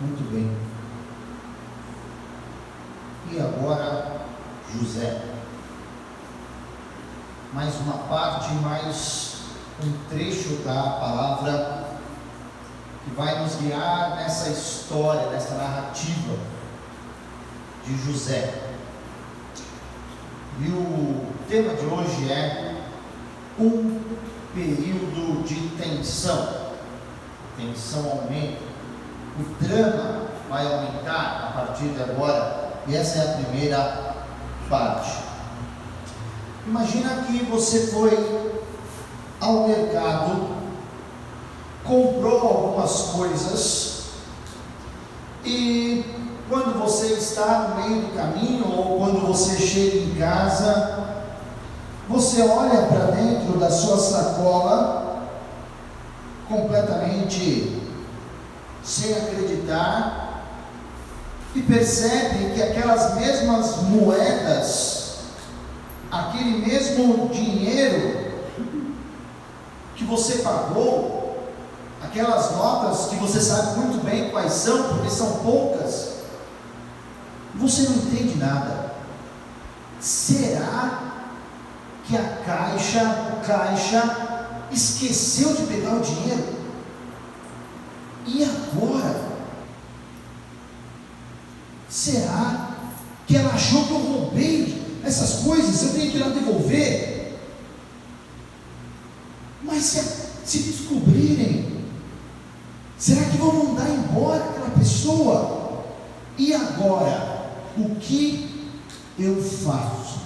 Muito bem. E agora, José. Mais uma parte, mais um trecho da palavra que vai nos guiar nessa história, nessa narrativa de José. E o tema de hoje é um período de tensão. Tensão aumenta. O drama vai aumentar a partir de agora. E essa é a primeira parte. Imagina que você foi ao mercado, comprou algumas coisas e quando você está no meio do caminho ou quando você chega em casa, você olha para dentro da sua sacola completamente sem acreditar e percebe que aquelas mesmas moedas, aquele mesmo dinheiro que você pagou, aquelas notas que você sabe muito bem quais são, porque são poucas, você não entende nada. Será que o caixa esqueceu de pegar o dinheiro? E agora? Será que ela achou que eu roubei essas coisas? Eu tenho que ir lá devolver? Mas se descobrirem, será que vão mandar embora aquela pessoa? E agora? O que eu faço?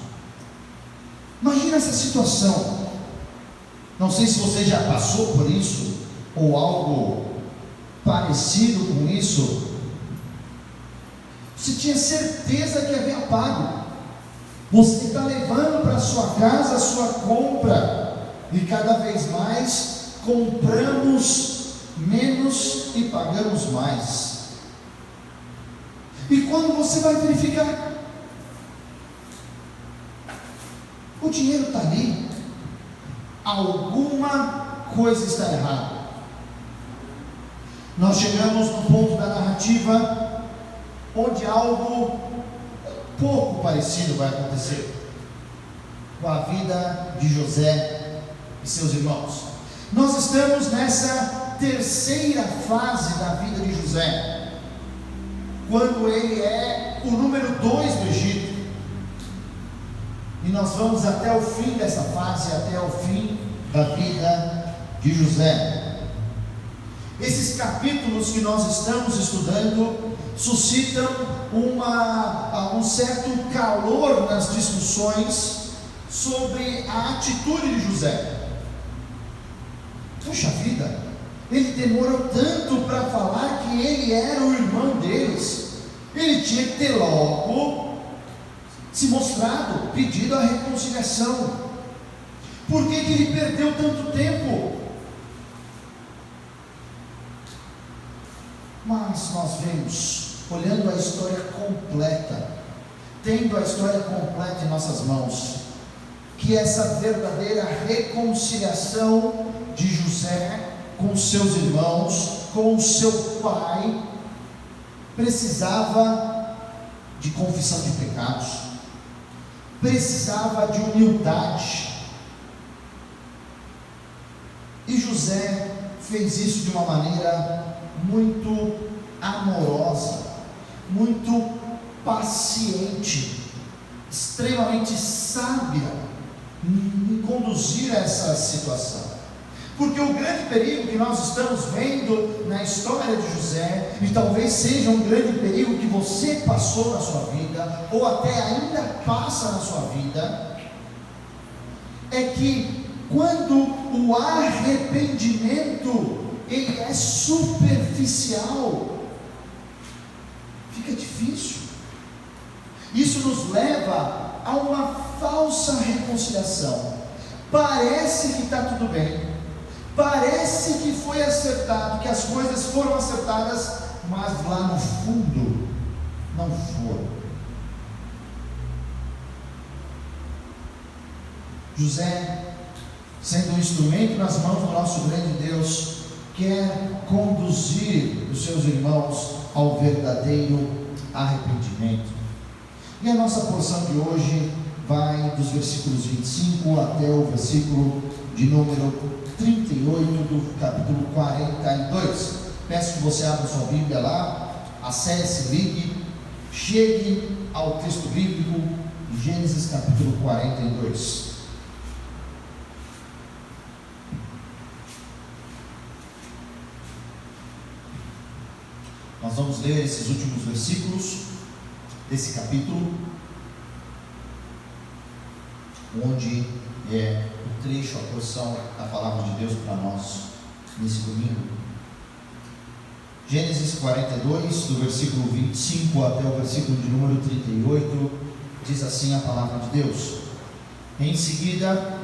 Imagina essa situação. Não sei se você já passou por isso ou algo parecido com isso. Você tinha certeza que havia pago. Você está levando para sua casa a sua compra e cada vez mais compramos menos e pagamos mais. E quando você vai verificar, o dinheiro está ali, alguma coisa está errada. Nós chegamos no ponto da narrativa onde algo pouco parecido vai acontecer com a vida de José e seus irmãos. Nós estamos nessa terceira fase da vida de José, quando ele é o número 2 do Egito, e nós vamos até o fim dessa fase, até o fim da vida de José. Esses capítulos que nós estamos estudando suscitam um certo calor nas discussões sobre a atitude de José. Puxa vida, ele demorou tanto para falar que ele era o irmão deles. Ele tinha que ter logo se mostrado, pedido a reconciliação. Por que ele perdeu tanto tempo? Mas nós vemos, olhando a história completa, tendo a história completa em nossas mãos, que essa verdadeira reconciliação de José com seus irmãos, com seu pai, precisava de confissão de pecados, precisava de humildade. E José fez isso de uma maneira muito amorosa, muito paciente, extremamente sábia em conduzir essa situação. Porque o grande perigo que nós estamos vendo na história de José, e talvez seja um grande perigo que você passou na sua vida, ou até ainda passa na sua vida, é que quando o arrependimento ele é superficial, fica difícil. Isso nos leva a uma falsa reconciliação. Parece que está tudo bem, parece que foi acertado, que as coisas foram acertadas, mas lá no fundo não foram. José, sendo um instrumento nas mãos do nosso grande Deus, quer conduzir os seus irmãos ao verdadeiro arrependimento. E a nossa porção de hoje vai dos versículos 25 até o versículo de número 38 do capítulo 42. Peço que você abra sua Bíblia lá, acesse, ligue, chegue ao texto bíblico, Gênesis capítulo 42. Nós vamos ler esses últimos versículos desse capítulo, onde é o trecho, a porção da palavra de Deus para nós nesse domingo. Gênesis 42, do versículo 25 até o versículo de número 38, diz assim a palavra de Deus: Em seguida,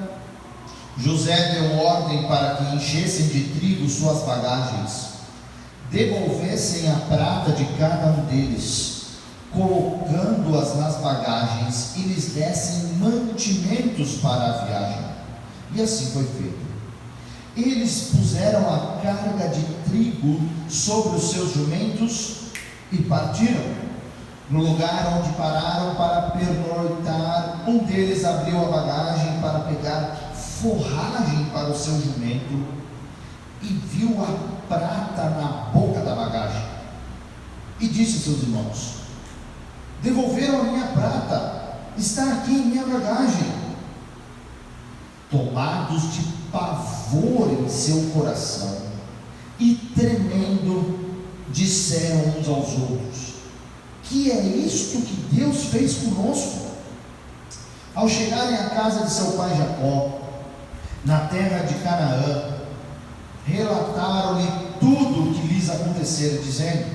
José deu ordem para que enchessem de trigo suas bagagens, devolvessem a prata de cada um deles, colocando-as nas bagagens, e lhes dessem mantimentos para a viagem. E assim foi feito. Eles puseram a carga de trigo sobre os seus jumentos e partiram. No lugar onde pararam para pernoitar, um deles abriu a bagagem para pegar forragem para o seu jumento e viu a prata na boca da bagagem. E disse aos seus irmãos: Devolveram a minha prata, está aqui em minha bagagem. Tomados de pavor em seu coração e tremendo, disseram uns aos outros: Que é isto que Deus fez conosco? Ao chegarem à casa de seu pai Jacó, na terra de Canaã, relataram-lhe tudo o que lhes acontecera, dizendo: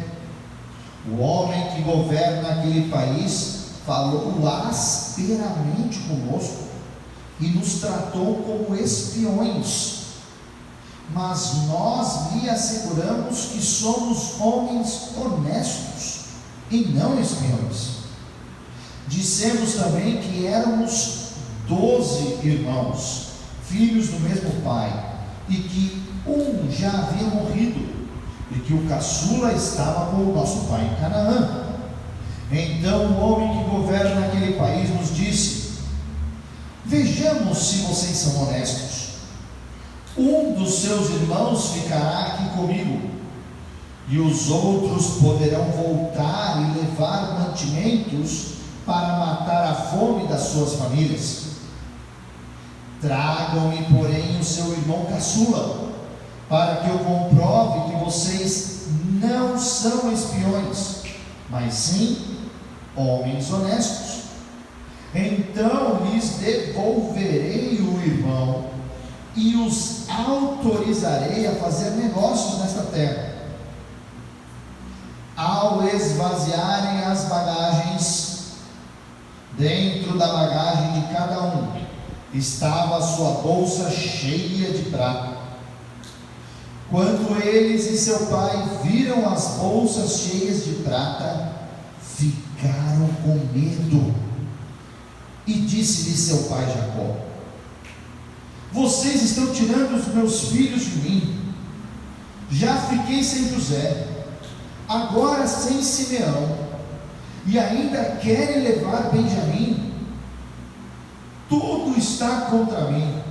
O homem que governa aquele país falou asperamente conosco e nos tratou como espiões, mas nós lhe asseguramos que somos homens honestos e não espiões. Dissemos também que éramos 12 irmãos, filhos do mesmo pai, e que um já havia morrido, e que o caçula estava com o nosso pai em Canaã. Então o homem que governa aquele país nos disse: Vejamos se vocês são honestos. Um dos seus irmãos ficará aqui comigo, e os outros poderão voltar e levar mantimentos para matar a fome das suas famílias. Tragam-me, porém, o seu irmão caçula, para que eu comprove que vocês não são espiões, mas sim homens honestos. Então lhes devolverei o irmão e os autorizarei a fazer negócios nesta terra. Ao esvaziarem as bagagens, dentro da bagagem de cada um estava a sua bolsa cheia de prata. Quando eles e seu pai viram as bolsas cheias de prata, ficaram com medo. E disse-lhe seu pai Jacó: Vocês estão tirando os meus filhos de mim. Já fiquei sem José, agora sem Simeão, e ainda querem levar Benjamim. Tudo está contra mim.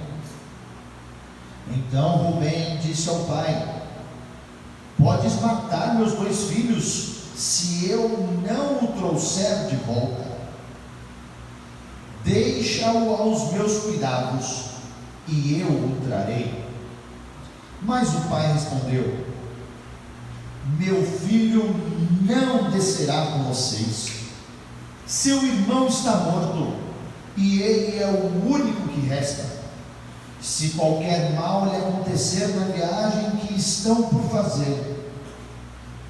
Então Rubem disse ao pai: Podes matar meus 2 filhos, se eu não o trouxer de volta. Deixa-o aos meus cuidados, e eu o trarei. Mas o pai respondeu: Meu filho não descerá com vocês. Seu irmão está morto, e ele é o único que resta. Se qualquer mal lhe acontecer na viagem que estão por fazer,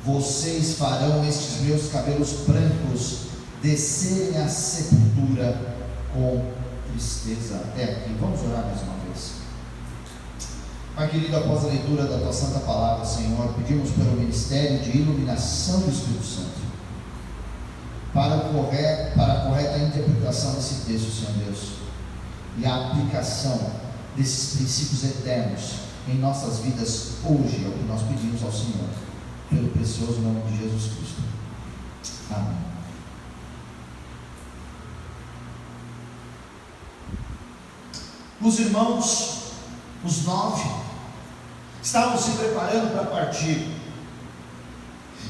vocês farão estes meus cabelos brancos descerem à sepultura com tristeza. Até aqui, vamos orar mais uma vez. Pai querido, após a leitura da Tua Santa Palavra, Senhor, pedimos pelo ministério de iluminação do Espírito Santo, para a correta interpretação desse texto, Senhor Deus, e a aplicação desses princípios eternos em nossas vidas hoje, é o que nós pedimos ao Senhor, pelo precioso nome de Jesus Cristo. Amém. Os irmãos, os 9, estavam se preparando para partir.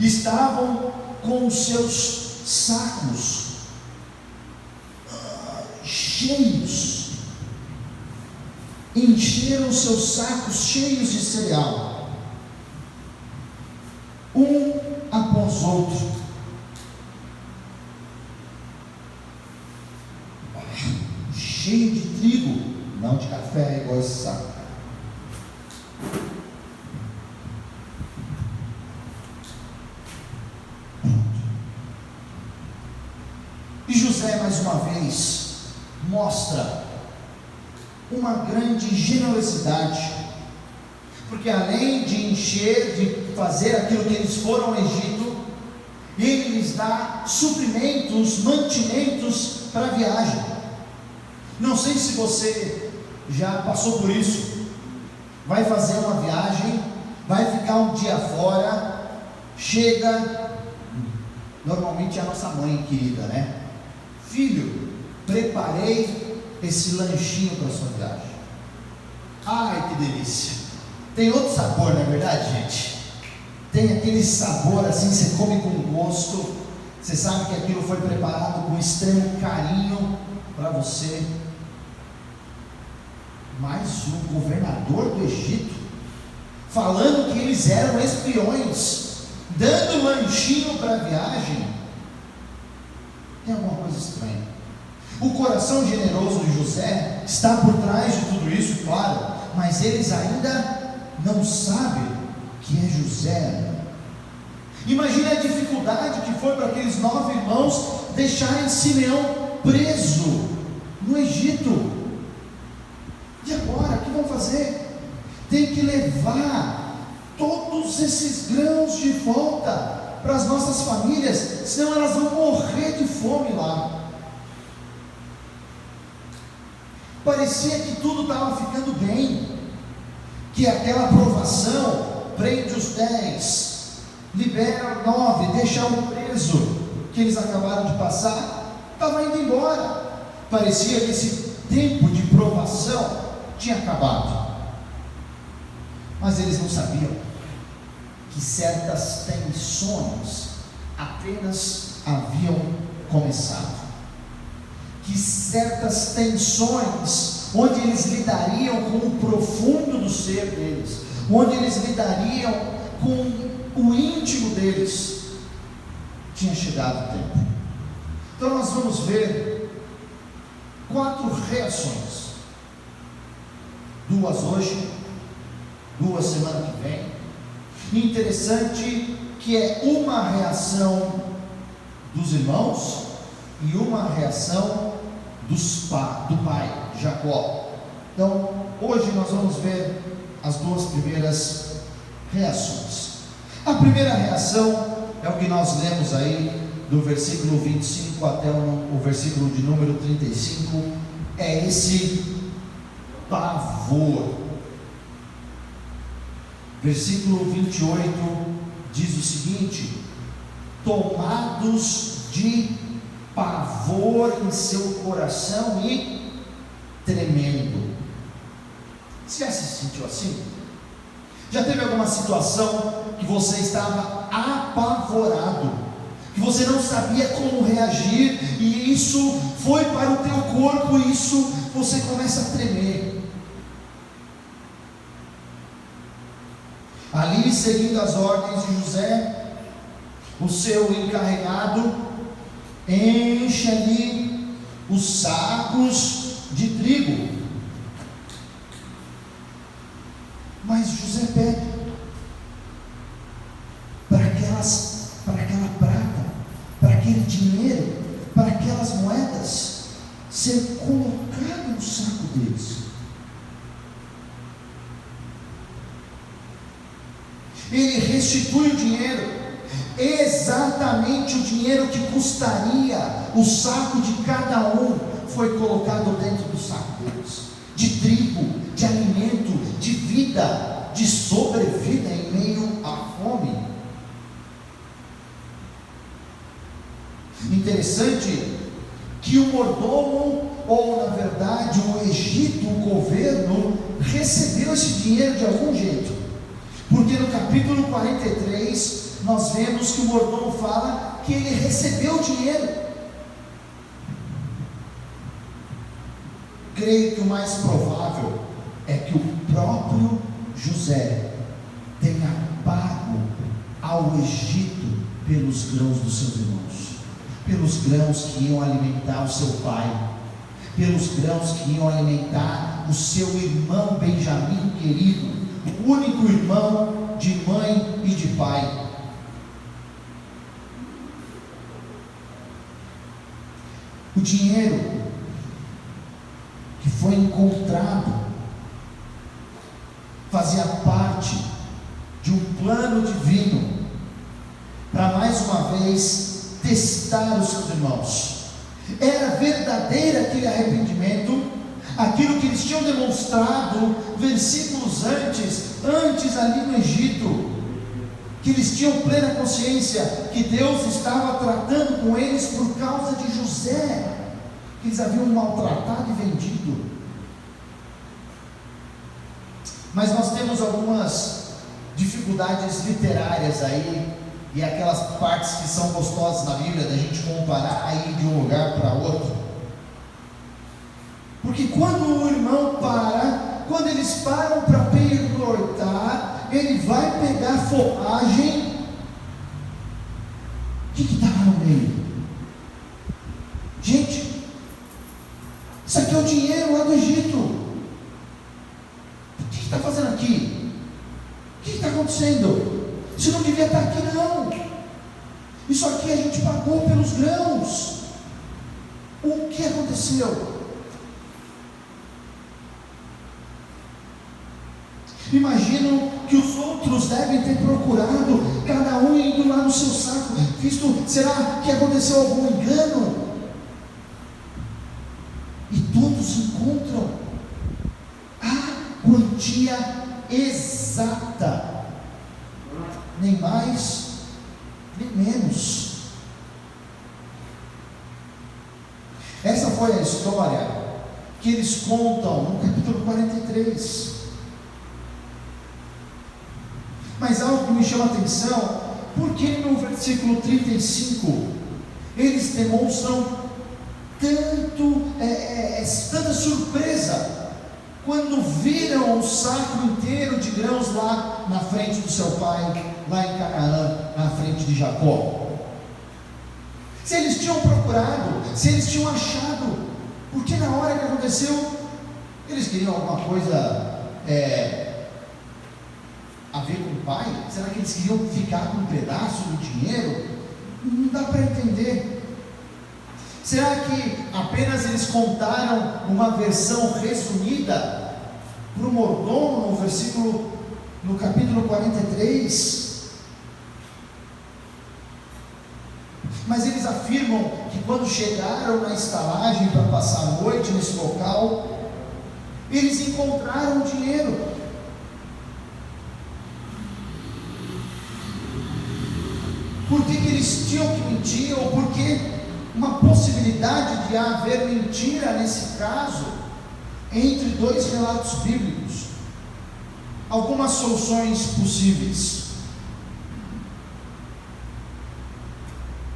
Estavam com os seus sacos cheios. Encheram os seus sacos cheios de cereal, um após outro. Cheio de trigo, não de café, igual esse saco. E José, mais uma vez, mostra uma grande generosidade, porque além de encher, de fazer aquilo que eles foram ao Egito, ele lhes dá suprimentos, mantimentos para a viagem. Não sei se você já passou por isso. Vai fazer uma viagem, vai ficar um dia fora, chega, normalmente é a nossa mãe querida, né? Filho, preparei esse lanchinho para a sua viagem. Ai, que delícia! Tem outro sabor, não é verdade, gente? Tem aquele sabor assim, você come com gosto, você sabe que aquilo foi preparado com extremo carinho para você. Mas o governador do Egito, falando que eles eram espiões, dando lanchinho para a viagem, tem alguma coisa estranha. O coração generoso de José está por trás de tudo isso, claro, mas eles ainda não sabem que é José. Imagine a dificuldade que foi para aqueles 9 irmãos deixarem Simeão preso no Egito. E agora, o que vão fazer? Tem que levar todos esses grãos de volta para as nossas famílias, senão elas vão morrer de fome lá. Parecia que tudo estava ficando bem, que aquela aprovação, prende os 10, libera 9, deixa um preso, que eles acabaram de passar, estava indo embora. Parecia que esse tempo de provação tinha acabado, mas eles não sabiam que certas tensões apenas haviam começado, que certas tensões, onde eles lidariam com o profundo do ser deles, onde eles lidariam com o íntimo deles, tinha chegado o tempo. Então nós vamos ver 4 reações, 2 hoje, 2 semana que vem. Interessante que é uma reação dos irmãos e uma reação do pai, Jacó. Então hoje nós vamos ver as 2 primeiras reações. A primeira reação é o que nós lemos aí do versículo 25 até o versículo de número 35, é esse pavor. Versículo 28 diz o seguinte: tomados de pavor em seu coração e tremendo. Você já se sentiu assim? Já teve alguma situação que você estava apavorado, que você não sabia como reagir, e isso foi para o teu corpo, e isso você começa a tremer? Ali, seguindo as ordens de José, o seu encarregado enche ali os sacos de trigo. Mas José pede para aquela prata, para aquele dinheiro, para aquelas moedas ser colocado no saco deles. Ele restitui o dinheiro, exatamente o dinheiro que custaria o saco de cada um, foi colocado dentro do saco deles, de trigo, de alimento, de vida, de sobrevida em meio à fome. Interessante que o mordomo, ou na verdade o Egito, o governo, recebeu esse dinheiro de algum jeito, porque no capítulo 43 nós vemos que o mordomo fala que ele recebeu o dinheiro. Creio que o mais provável é que o próprio José tenha pago ao Egito pelos grãos dos seus irmãos, pelos grãos que iam alimentar o seu pai, pelos grãos que iam alimentar o seu irmão Benjamim querido, o único irmão de mãe e de pai. O dinheiro que foi encontrado fazia parte de um plano divino para mais uma vez testar os seus irmãos. Era verdadeiro aquele arrependimento, aquilo que eles tinham demonstrado versículos antes ali no Egito, que eles tinham plena consciência que Deus estava tratando com eles por causa de José, que eles haviam maltratado e vendido. Mas nós temos algumas dificuldades literárias aí, e aquelas partes que são gostosas na Bíblia, da gente comparar aí de um lugar para outro. Porque quando o irmão quando eles param para pernoitar, ele vai pegar forragem. O que está lá no meio? Gente, isso aqui é o dinheiro lá do Egito. O que está fazendo aqui? O que está acontecendo? Isso não devia estar aqui não. Isso aqui a gente pagou pelos grãos. O que aconteceu? Imagino que os outros devem ter procurado, cada um indo lá no seu saco, visto, será que aconteceu algum engano? E todos encontram a quantia exata, nem mais, nem menos. Essa foi a história que eles contam no capítulo 43. Mas algo que me chama a atenção, porque no versículo 35 eles demonstram tanta surpresa quando viram o saco inteiro de grãos lá na frente do seu pai, lá em Canaã, na frente de Jacó. Se eles tinham procurado, se eles tinham achado, porque na hora que aconteceu, eles queriam alguma coisa a ver com o pai? Será que eles queriam ficar com um pedaço do dinheiro? Não dá para entender. Será que apenas eles contaram uma versão resumida para o mordomo no capítulo 43? Mas eles afirmam que quando chegaram na estalagem para passar a noite nesse local, eles encontraram dinheiro. Por que eles tinham que mentir? Ou por que uma possibilidade de haver mentira nesse caso, entre dois relatos bíblicos? Algumas soluções possíveis,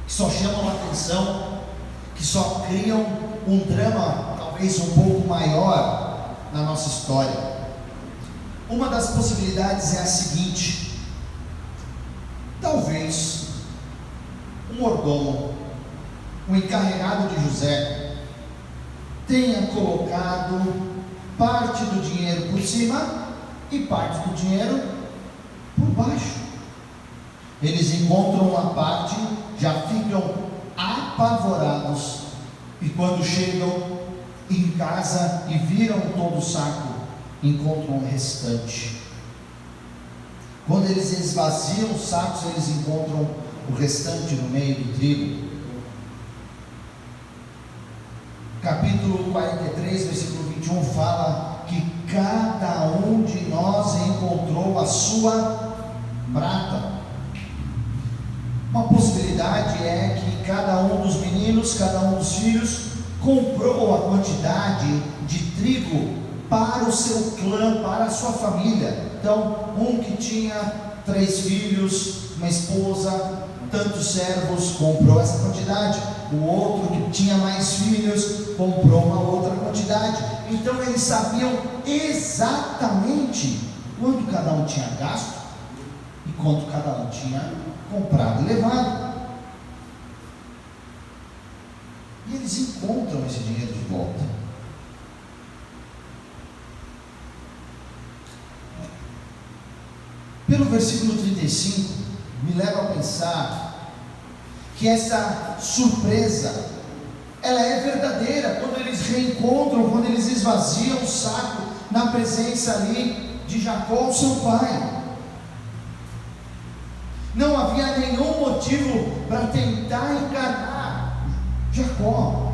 que só chamam a atenção, que só criam um drama talvez um pouco maior na nossa história. Uma das possibilidades é a seguinte: talvez o mordomo, o encarregado de José, tenha colocado parte do dinheiro por cima e parte do dinheiro por baixo. Eles encontram uma parte, já ficam apavorados, e quando chegam em casa e viram todo o saco, encontram o restante. Quando eles esvaziam os sacos, eles encontram o restante no meio do trigo. Capítulo 43, versículo 21 fala que cada um de nós encontrou a sua prata. Uma possibilidade é que cada um dos meninos, cada um dos filhos, comprou a quantidade de trigo para o seu clã, para a sua família. Então, um que tinha 3 filhos, uma esposa, tantos servos, comprou essa quantidade. O outro que tinha mais filhos, comprou uma outra quantidade. Então eles sabiam exatamente quanto cada um tinha gasto e quanto cada um tinha comprado e levado. E eles encontram esse dinheiro de volta. Pelo versículo 35, me leva a pensar que essa surpresa, ela é verdadeira, quando eles reencontram, quando eles esvaziam o saco na presença ali de Jacó, seu pai. Não havia nenhum motivo para tentar enganar Jacó.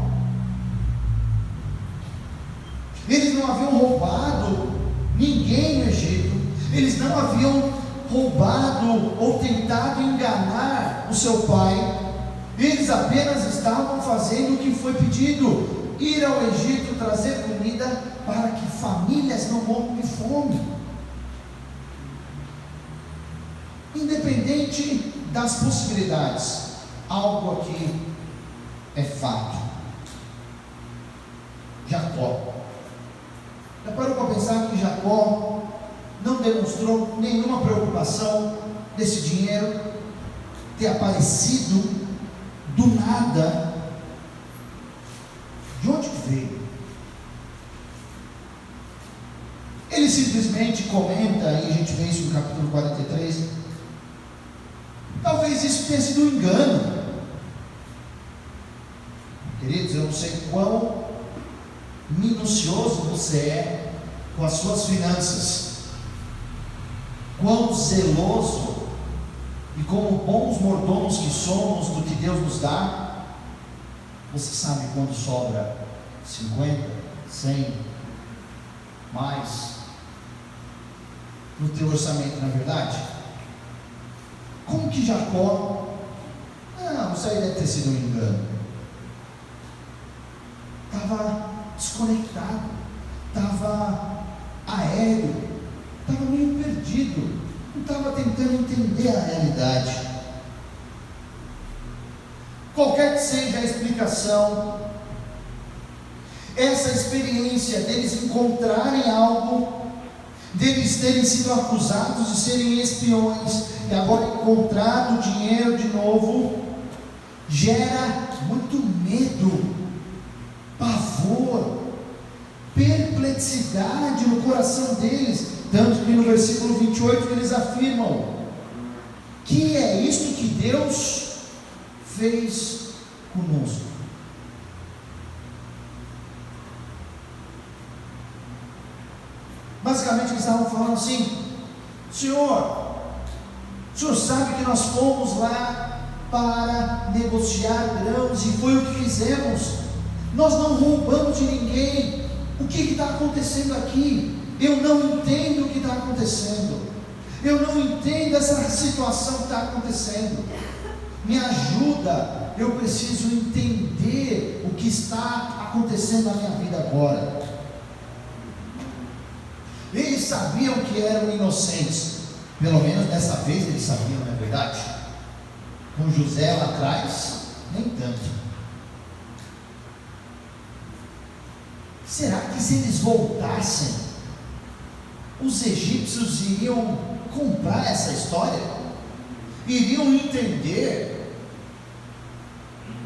Eles não haviam roubado ninguém no Egito, eles não haviam roubado ou tentado enganar o seu pai. Eles apenas estavam fazendo o que foi pedido: ir ao Egito trazer comida para que famílias não morram de fome. Independente das possibilidades, algo aqui é fato. Jacó, já parou para pensar que Jacó não demonstrou nenhuma preocupação desse dinheiro ter aparecido do nada? De onde que veio? Ele simplesmente comenta, e a gente vê isso no capítulo 43, talvez isso tenha sido um engano. Queridos, eu não sei quão minucioso você é com as suas finanças, quão zeloso e como bons mordomos que somos do que Deus nos dá. Você sabe quando sobra 50, 100, mais no teu orçamento, na verdade? Como que Jacó, não, isso aí deve ter sido um engano, estava desconectado, estava aéreo, estava meio perdido, não estava tentando entender a realidade. Qualquer que seja a explicação, essa experiência deles encontrarem algo, deles terem sido acusados de serem espiões e agora encontrar o dinheiro de novo, gera muito medo, pavor, perplexidade no coração deles. Tanto que no versículo 28 eles afirmam: que é isto que Deus fez conosco? Basicamente eles estavam falando assim: Senhor, o Senhor sabe que nós fomos lá para negociar grãos e foi o que fizemos, nós não roubamos de ninguém. O que está acontecendo aqui? Eu não entendo o que está acontecendo, eu não entendo essa situação que está acontecendo, me ajuda, eu preciso entender o que está acontecendo na minha vida agora. Eles sabiam que eram inocentes, pelo menos dessa vez eles sabiam, não é verdade? Com José lá atrás, nem tanto. Será que se eles voltassem, os egípcios iriam comprar essa história? Iriam entender?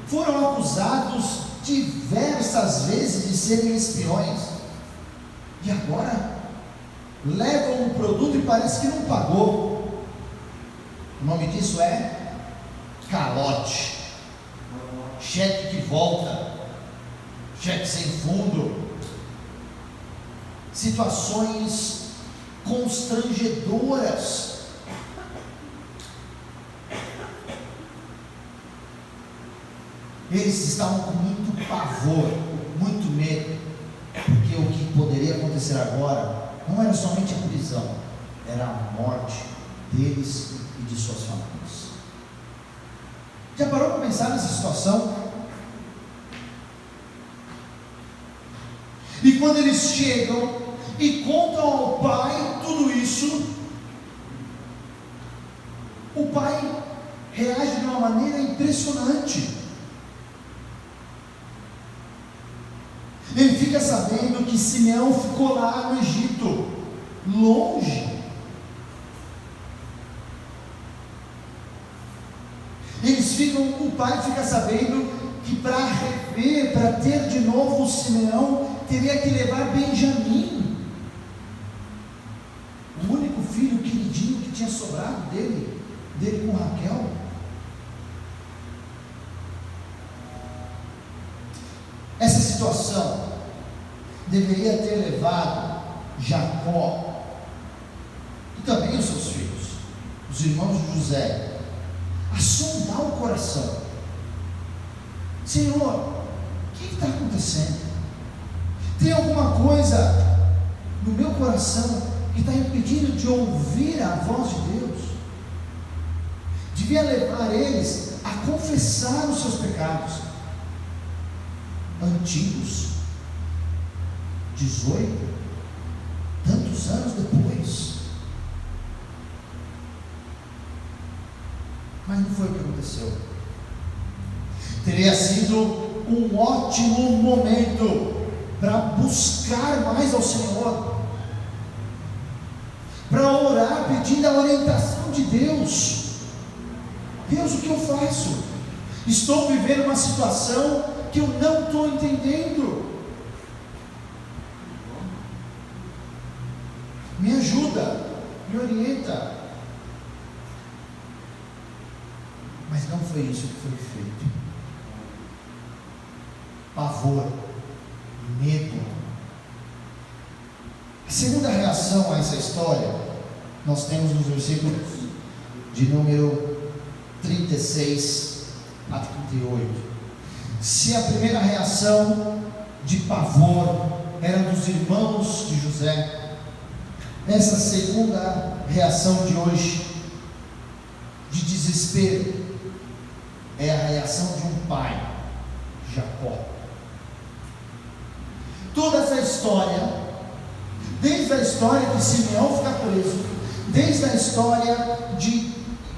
Foram acusados diversas vezes de serem espiões, e agora levam um produto e parece que não pagou. O nome disso é calote, cheque que volta, cheque sem fundo, situações constrangedoras. Eles estavam com muito pavor, muito medo, porque o que poderia acontecer agora não era somente a prisão, era a morte deles e de suas famílias. Já parou para pensar nessa situação? E quando eles chegam e contam ao pai tudo isso, o pai reage de uma maneira impressionante. Ele fica sabendo que Simeão ficou lá no Egito, longe. O pai fica sabendo que para rever, para ter de novo o Simeão, teria que levar Benjamim, o único filho queridinho que tinha sobrado dele com Raquel. Essa situação deveria ter levado Jacó e também os seus filhos, os irmãos de José, a sondar o coração. Senhor, o que está acontecendo? Tem alguma coisa no meu coração que está impedindo de ouvir a voz de Deus? Devia levar eles a confessar os seus pecados antigos, 18, tantos anos depois. Mas não foi o que aconteceu. Teria sido um ótimo momento para buscar mais ao Senhor, para orar pedindo a orientação de Deus. Deus, o que eu faço? Estou vivendo uma situação que eu não estou entendendo. Me ajuda, me orienta. Mas não foi isso que foi feito. Pavor, medo. A segunda reação a essa história, nós temos nos versículos de número 36 a 38. Se a primeira reação de pavor era dos irmãos de José, essa segunda reação de hoje, de desespero, é a reação de um pai, Jacó. Toda essa história, desde a história de Simeão ficar preso, desde a história de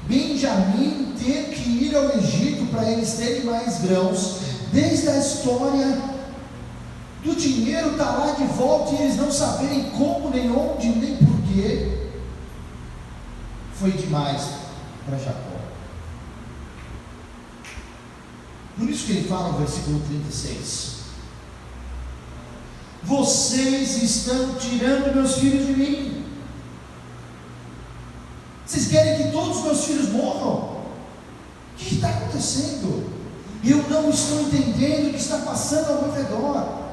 Benjamim ter que ir ao Egito para eles terem mais grãos, desde a história do dinheiro estar lá de volta e eles não saberem como, nem onde, nem porquê, foi demais para Jacó. Por isso que ele fala no versículo 36: vocês estão tirando meus filhos de mim. Vocês querem que todos os meus filhos morram? O que está acontecendo? Eu não estou entendendo o que está passando ao meu redor.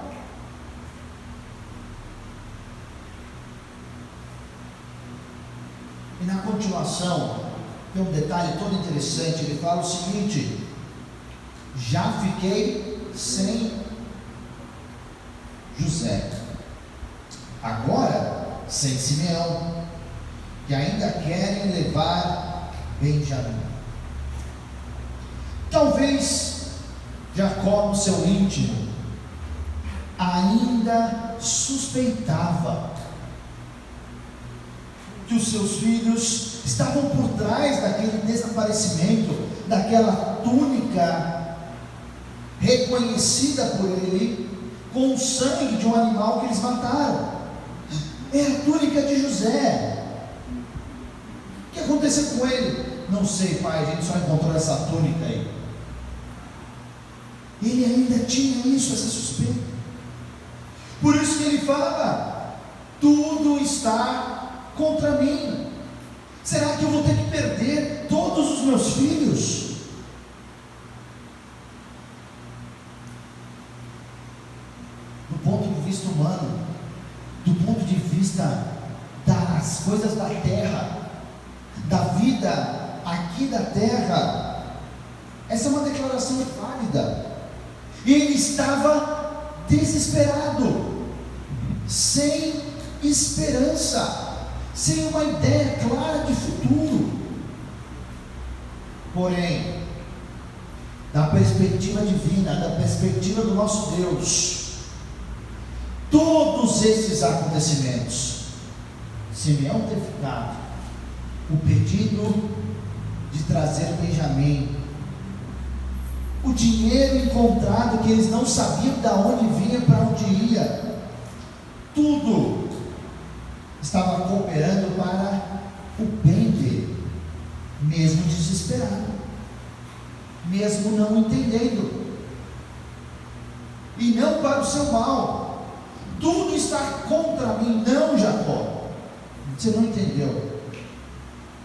E na continuação, tem um detalhe todo interessante. Ele fala o seguinte: já fiquei sem José, agora sem Simeão, que ainda querem levar Benjamim. Talvez Jacó, no seu íntimo, ainda suspeitava que os seus filhos estavam por trás daquele desaparecimento, daquela túnica reconhecida por ele com o sangue de um animal que eles mataram. É a túnica de José. O que aconteceu com ele? Não sei, pai, a gente só encontrou essa túnica aí. Ele ainda tinha isso, essa suspeita. Por isso que ele fala: tudo está contra mim. Será que eu vou ter que perder todos os meus filhos? Do ponto de vista humano, do ponto de vista das coisas da terra, da vida aqui da terra, essa é uma declaração válida. Ele estava desesperado, sem esperança, sem uma ideia clara de futuro. Porém, da perspectiva divina, da perspectiva do nosso Deus, todos esses acontecimentos, Simeão ter ficado, o pedido de trazer Benjamim, o dinheiro encontrado que eles não sabiam de onde vinha, para onde ia, tudo estava cooperando para o bem dele, mesmo desesperado, mesmo não entendendo, e não para o seu mal. Tudo está contra mim, não, Jacó. Você não entendeu.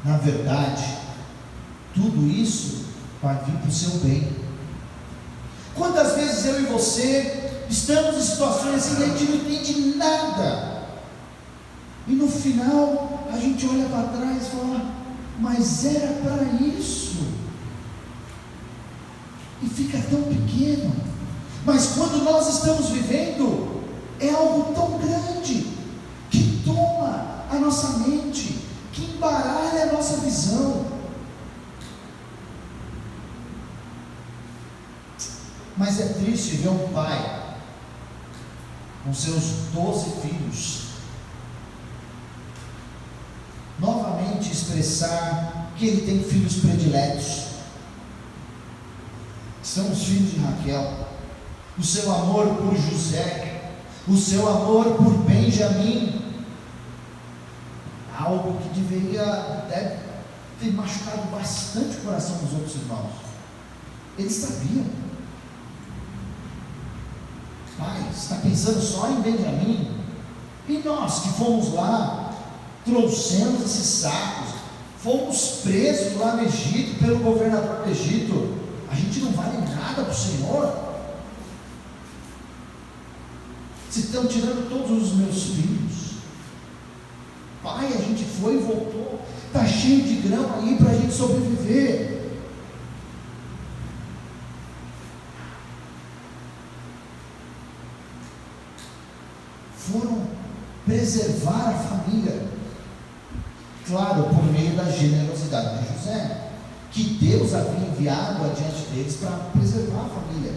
Na verdade, tudo isso vai vir para o seu bem. Quantas vezes eu e você estamos em situações assim que a gente não entende nada, e no final a gente olha para trás e fala: mas era para isso, e fica tão pequeno. Mas quando nós estamos vivendo, é algo tão grande, que toma a nossa mente, que embaralha a nossa visão. Mas é triste ver um pai com seus 12 filhos novamente expressar que ele tem filhos prediletos, que são os filhos de Raquel, o seu amor por José, o seu amor por Benjamim, algo que deve ter machucado bastante o coração dos outros irmãos. Eles sabiam. Pai, está pensando só em Benjamim? E nós que fomos lá, trouxemos esses sacos, fomos presos lá no Egito pelo governador do Egito, a gente não vale nada para o Senhor? Se estão tirando todos os meus filhos, pai, a gente foi e voltou, está cheio de grão aí para a gente sobreviver. Foram preservar a família, claro, por meio da generosidade de José, que Deus havia enviado adiante deles para preservar a família.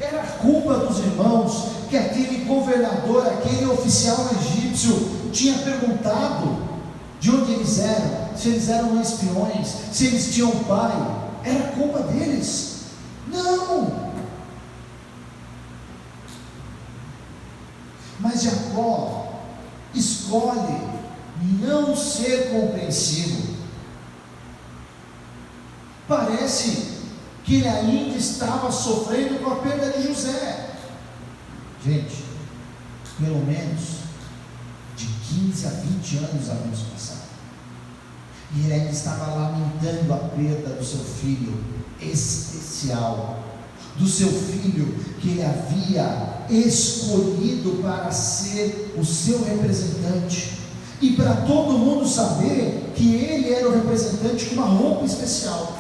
Era culpa dos irmãos que aquele governador, aquele oficial egípcio tinha perguntado de onde eles eram, se eles eram espiões, se eles tinham pai. Era culpa deles? Não. Mas Jacó escolhe não ser compreensivo. Parece que ele ainda estava sofrendo com a perda de José. Gente, pelo menos de 15 a 20 anos haviam se passado, e ele ainda estava lamentando a perda do seu filho especial, do seu filho que ele havia escolhido para ser o seu representante, e para todo mundo saber que ele era o representante com uma roupa especial.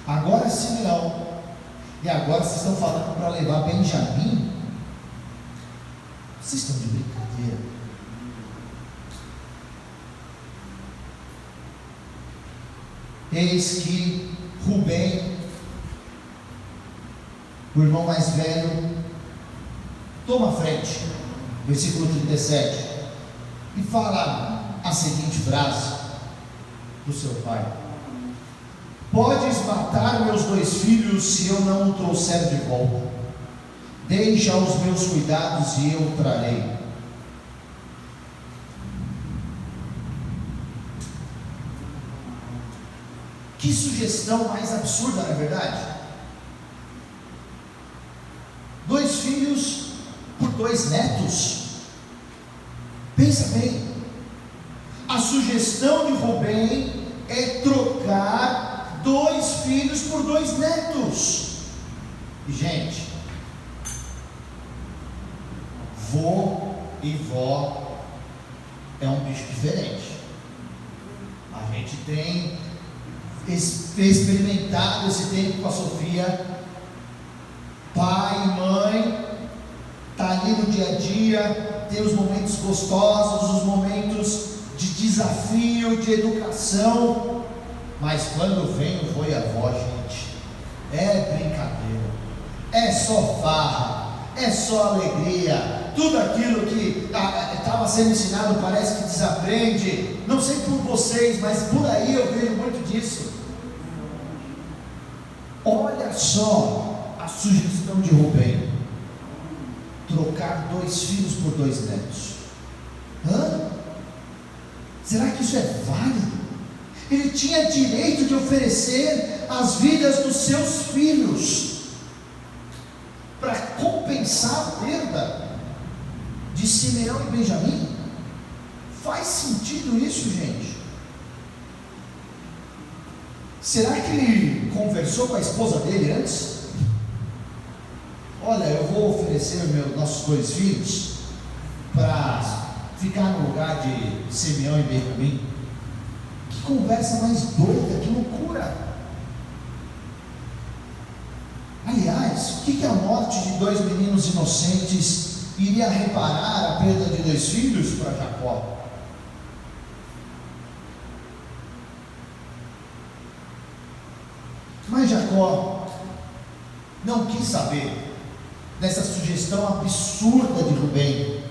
Agora Simeão, e agora vocês estão falando para levar Benjamim? Vocês estão de brincadeira. Eis que Rubem, o irmão mais velho, toma a frente, versículo 37, e fala a seguinte frase do seu pai: podes matar meus 2 filhos se eu não o trouxer de volta, deixa os meus cuidados e eu o trarei. Que sugestão mais absurda, não é verdade? 2 filhos por 2 netos. Pensa bem, a sugestão de Rubem é trocar 2 filhos por 2 netos. E, gente, vô e vó é um bicho diferente. A gente tem experimentado esse tempo com a Sofia. Pai e mãe está ali no dia a dia, tem os momentos gostosos, os momentos de desafio, de educação, mas quando vem o voiavó, gente, é brincadeira, é só farra, é só alegria, tudo aquilo que estava sendo ensinado parece que desaprende. Não sei por vocês, mas por aí eu vejo muito disso. Olha só a sugestão de Rubem: trocar 2 filhos por 2 netos. Será que isso é válido? Ele tinha direito de oferecer as vidas dos seus filhos para compensar a perda de Simeão e Benjamim. Faz sentido isso, gente? Será que ele conversou com a esposa dele antes? Olha, eu vou oferecer nossos 2 filhos para ficar no lugar de Simeão e Benjamim. Que conversa mais doida, que loucura! Aliás, o que a morte de 2 meninos inocentes iria reparar a perda de 2 filhos para Jacó? Mas Jacó não quis saber dessa sugestão absurda de Rubem.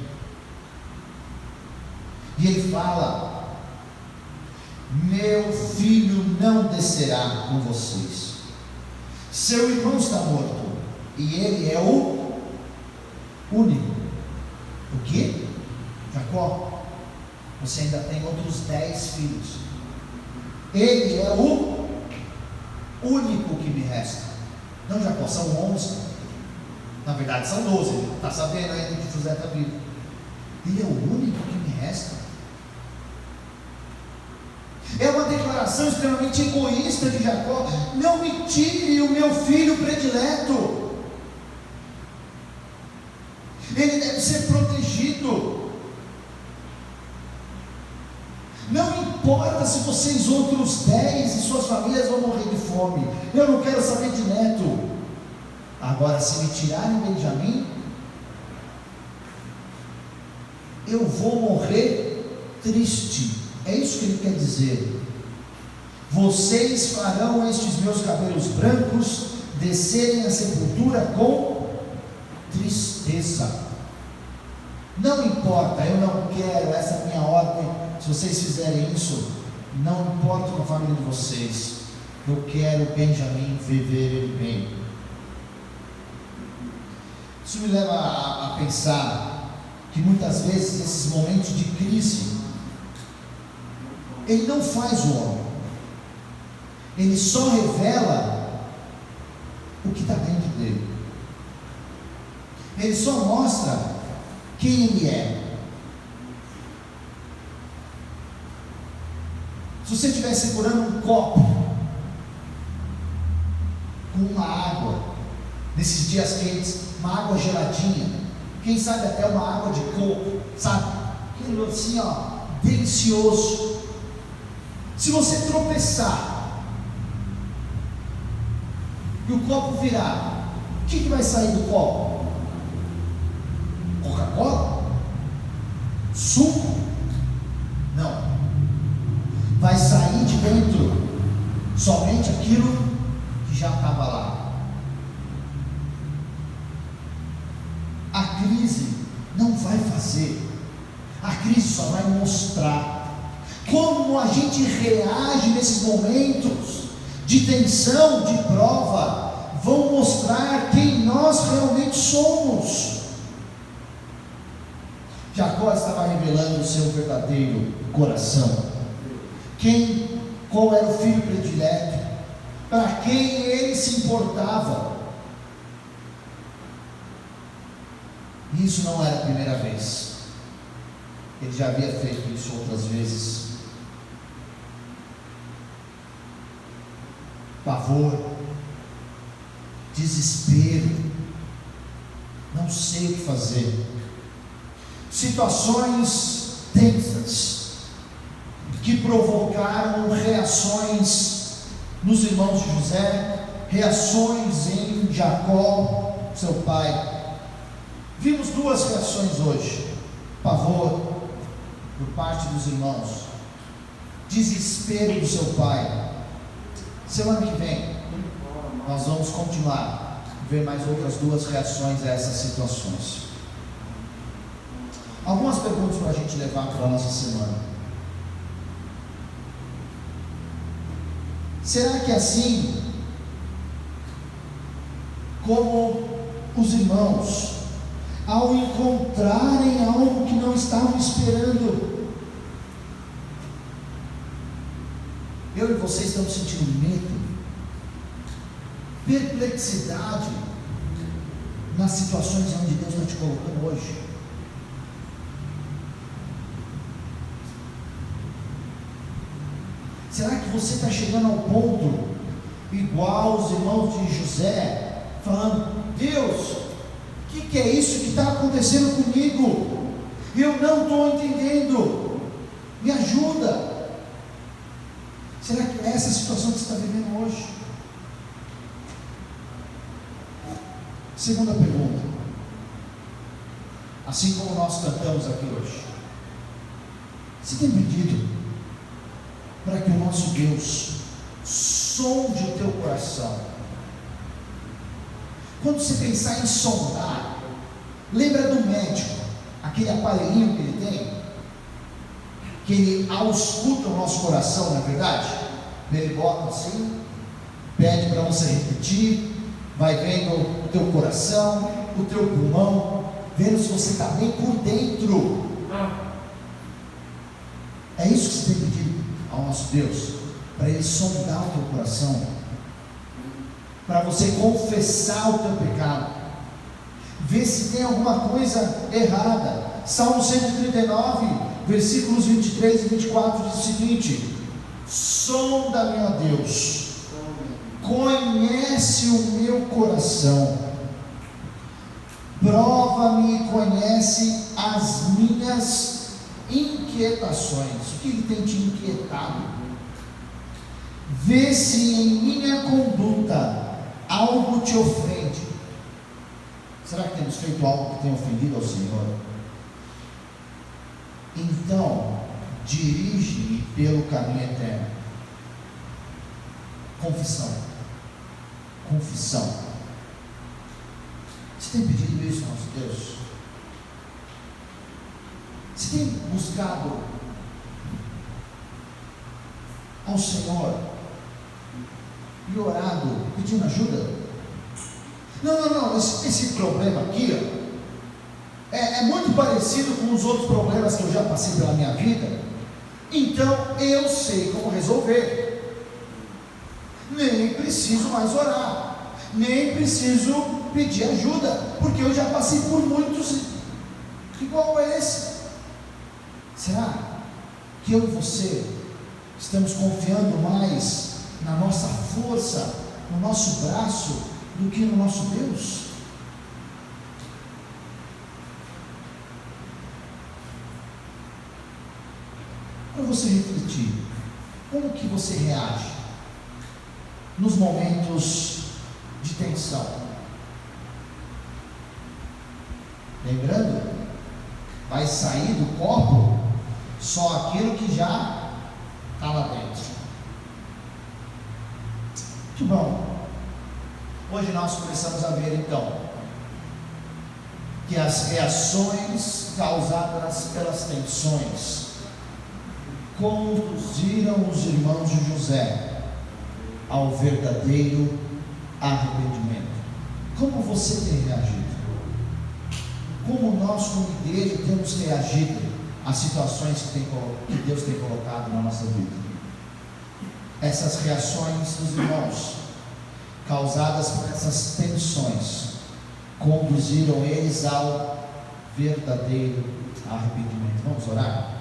E ele fala: meu filho não descerá com vocês. Seu irmão está morto e ele é o único. O quê? Jacó, você ainda tem outros 10 filhos. Ele é o único que me resta. Não, Jacó, são 11. Na verdade são 12. Ele está sabendo ainda que José está vivo. Ele é o único que me resta. É uma declaração extremamente egoísta de Jacó: não me tire o meu filho predileto, ele deve ser protegido. Não importa se vocês outros 10 e suas famílias vão morrer de fome, eu não quero saber de neto. Agora, se me tirarem Benjamim, eu vou morrer triste. É isso que ele quer dizer. Vocês farão estes meus cabelos brancos descerem à sepultura com tristeza. Não importa, eu não quero, essa é a minha ordem. Se vocês fizerem isso, não importa com a família de vocês, eu quero Benjamim viver ele bem. Isso me leva a pensar que muitas vezes esses momentos de crise, ele não faz o homem, ele só revela o que está dentro dele, ele só mostra quem ele é. Se você estiver segurando um copo com uma água, nesses dias quentes, uma água geladinha, quem sabe até uma água de coco, sabe? Aquilo assim, ó, delicioso. Se você tropeçar e o copo virar, o que vai sair do copo? Coca-Cola? Suco? Não. Vai sair de dentro somente aquilo que já estava lá. A crise não vai fazer, a crise só vai mostrar como a gente reage nesses momentos de tensão, de prova. Vão mostrar quem nós realmente somos. Jacó estava revelando o seu verdadeiro coração. Qual era o filho predileto, para quem ele se importava. E isso não era a primeira vez, ele já havia feito isso outras vezes. Pavor, desespero, não sei o que fazer, situações tensas que provocaram reações nos irmãos de José, reações em Jacó, seu pai. Vimos 2 reações hoje: pavor por parte dos irmãos desespero do seu pai. Semana que vem nós vamos continuar a ver mais outras duas reações a essas situações. Algumas perguntas para a gente levar para a nossa semana. Será que assim como os irmãos, ao encontrarem algo que não estavam esperando, eu e você estamos sentindo medo, perplexidade nas situações onde Deus está te colocando hoje? Será que você está chegando ao ponto, igual os irmãos de José, falando: Deus, o que é isso que está acontecendo comigo? Eu não estou entendendo, me ajuda. Será que é essa a situação que você está vivendo hoje? Segunda pergunta, assim como nós cantamos aqui hoje, você tem pedido para que o nosso Deus sonde o teu coração? Quando você pensar em sondar, lembra do médico, aquele aparelhinho que ele tem, que ele ausculta o nosso coração, não é verdade? Ele bota assim, pede para você repetir, vai vendo o teu coração, o teu pulmão, vendo se você está bem por dentro. É isso que você tem pedido ao nosso Deus, para Ele sondar o teu coração, para você confessar o teu pecado, ver se tem alguma coisa errada. Salmo 139, versículos 23 e 24 diz o seguinte: sonda-me, ó Deus, conhece o meu coração, prova-me e conhece as minhas inquietações. O que ele tem te inquietado? Vê se em minha conduta algo te ofende. Será que temos feito algo que tenha ofendido ao Senhor? Então, dirige-me pelo caminho eterno. Confissão. Confissão. Você tem pedido isso ao nosso Deus? Você tem buscado ao Senhor e orado, pedindo ajuda? Não, esse problema aqui, ó, é muito parecido com os outros problemas que eu já passei pela minha vida, então eu sei como resolver, nem preciso mais orar, nem preciso pedir ajuda, porque eu já passei por muitos igual a esse. Será que eu e você estamos confiando mais na nossa força, no nosso braço, do que no nosso Deus? Para você refletir, como que você reage nos momentos de tensão? Lembrando, vai sair do copo só aquilo que já está lá dentro. Muito bom. Hoje nós começamos a ver então que as reações causadas pelas tensões conduziram os irmãos de José ao verdadeiro arrependimento. Como você tem reagido? Como nós, como igreja, temos reagido às situações que Deus tem colocado na nossa vida? Essas reações dos irmãos, causadas por essas tensões, conduziram eles ao verdadeiro arrependimento. Vamos orar?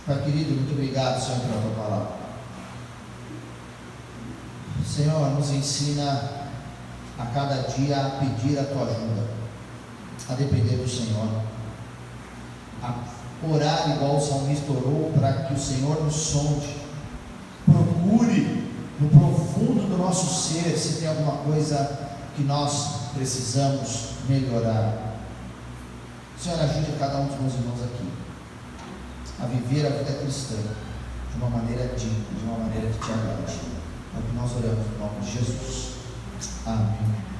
Pai querido, muito obrigado, Senhor, pela tua palavra. Senhor, nos ensina a cada dia a pedir a tua ajuda, a depender do Senhor, a orar igual o salmista orou, para que o Senhor nos sonde, procure no profundo do nosso ser se tem alguma coisa que nós precisamos melhorar. Senhor, ajude cada um dos meus irmãos aqui a viver a vida cristã de uma maneira digna, de uma maneira que te agrade. É o que nós oramos no nome de Jesus. Amém.